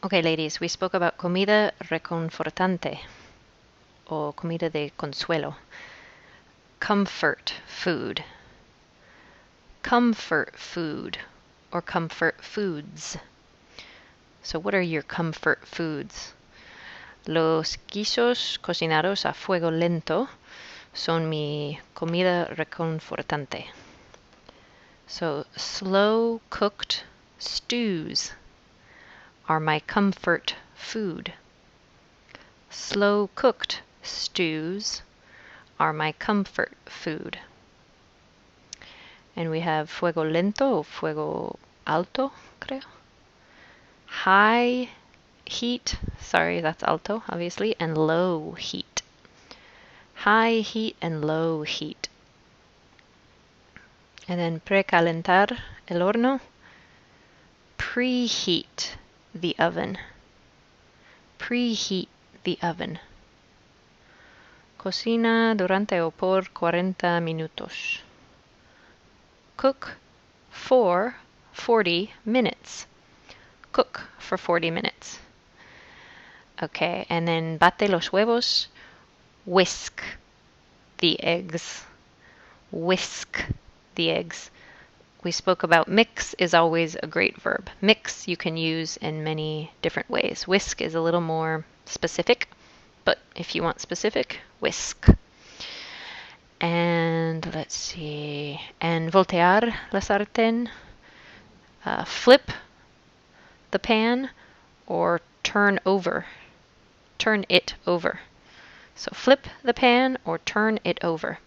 Okay, ladies, we spoke about comida reconfortante o comida de consuelo. Comfort food. Comfort food or comfort foods. So what are your comfort foods? Los guisos cocinados a fuego lento son mi comida reconfortante. So slow cooked stews are my comfort food. Slow cooked stews are my comfort food. And we have fuego lento o fuego alto, creo. High heat, sorry, that's alto, obviously, and low heat. High heat and low heat. And then precalentar el horno. Preheat the oven. Preheat the oven. Cocina durante o por 40 minutos. Cook for 40 minutes. Cook for 40 minutes. Okay, and then bate los huevos. Whisk the eggs. Whisk the eggs. We spoke about mix is always a great verb. Mix you can use in many different ways. Whisk is a little more specific, but if you want specific, whisk. And let's see, and voltear la sartén, flip the pan or turn it over. So flip the pan or turn it over.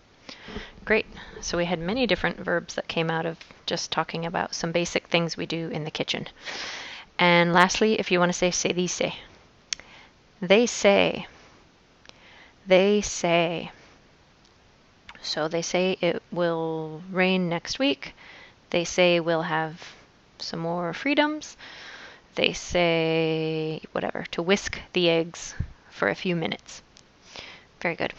Great. So we had many different verbs that came out of just talking about some basic things we do in the kitchen. And lastly, if you want to say se dice. They say. They say. So they say it will rain next week. They say we'll have some more freedoms. They say whatever, to whisk the eggs for a few minutes. Very good.